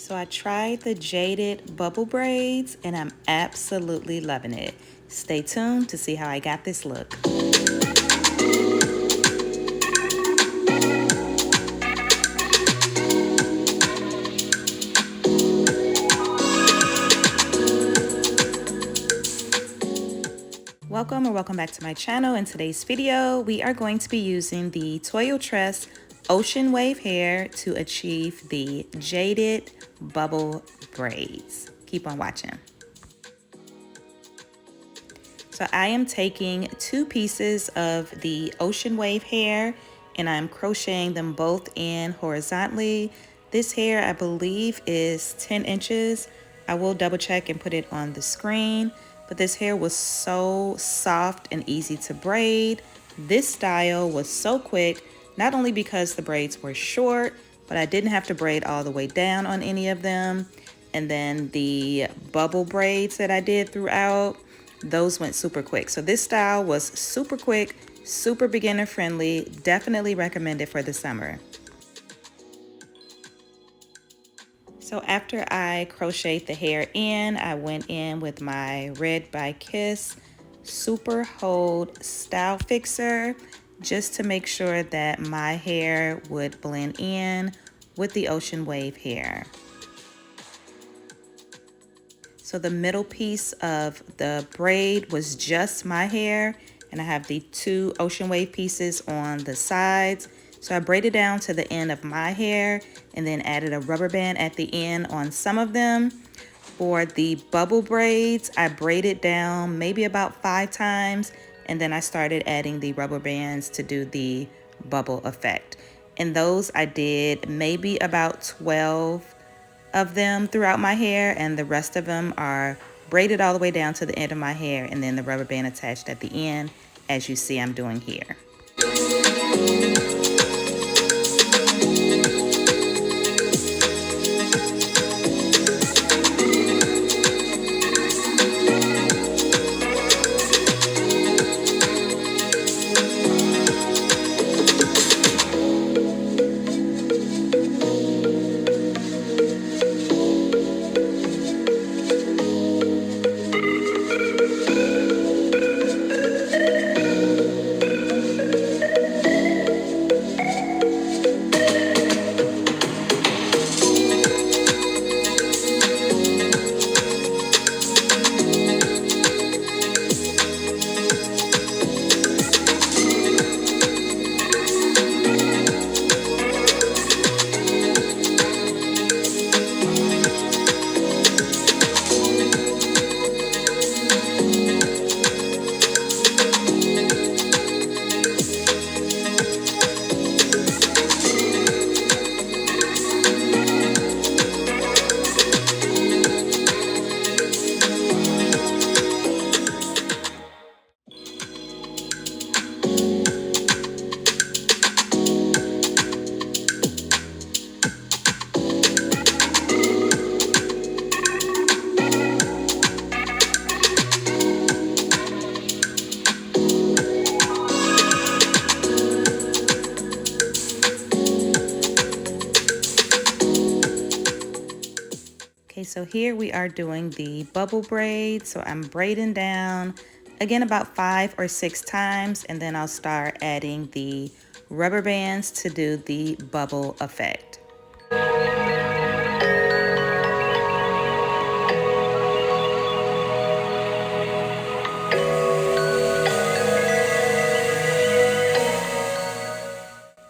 So I tried the Jadded bubble braids and I'm absolutely loving it. Stay tuned to see how I got this look. Welcome or welcome back to my channel. In today's video, we are going to be using the Toyotress Ocean Wave hair to achieve the Jadded bubble braids. Keep on watching. So I am taking 2 pieces of the Ocean Wave hair and I'm crocheting them both in horizontally. This hair I believe is 10 inches. I will double check and put it on the screen. But this hair was so soft and easy to braid. This style was so quick, not only because the braids were short, but I didn't have to braid all the way down on any of them. And then the bubble braids that I did throughout, those went super quick. So this style was super quick, super beginner friendly, definitely recommended for the summer. So after I crocheted the hair in, I went in with my Red by Kiss Super Hold Style Fixer just to make sure that my hair would blend in with the Ocean Wave hair. So the middle piece of the braid was just my hair, and I have the 2 Ocean Wave pieces on the sides. So I braided down to the end of my hair and then added a rubber band at the end on some of them. For the bubble braids, I braided down maybe about 5 times, and then I started adding the rubber bands to do the bubble effect. And those I did maybe about 12 of them throughout my hair, and the rest of them are braided all the way down to the end of my hair and then the rubber band attached at the end, as you see I'm doing here. Okay, so here we are doing the bubble braid. So I'm braiding down again about 5 or 6 times, and then I'll start adding the rubber bands to do the bubble effect.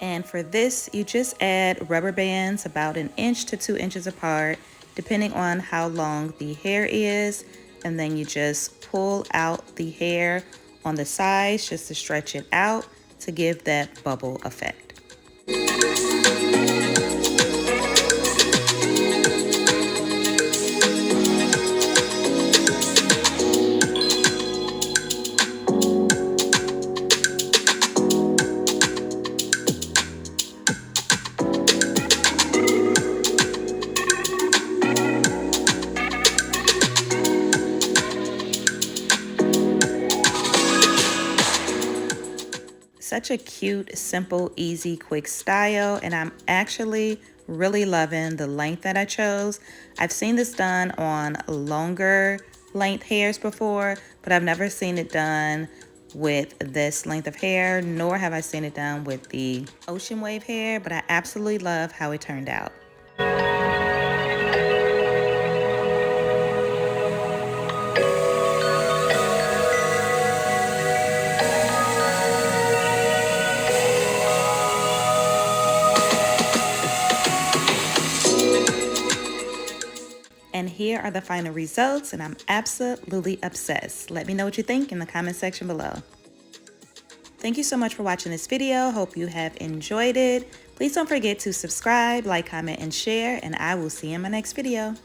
And for this, you just add rubber bands about 1 inch to 2 inches apart, depending on how long the hair is. And then you just pull out the hair on the sides just to stretch it out to give that bubble effect. Such a cute, simple, easy, quick style, and I'm actually Really loving the length that I chose. I've seen this done on longer length hairs before, but I've never seen it done with this length of hair, nor have I seen it done with the ocean wave hair, but I absolutely love how it turned out. And here are the final results, and I'm absolutely obsessed. Let me know what you think in the comment section below. Thank you so much for watching this video. Hope you have enjoyed it. Please don't forget to subscribe, like, comment, and share, and I will see you in my next video.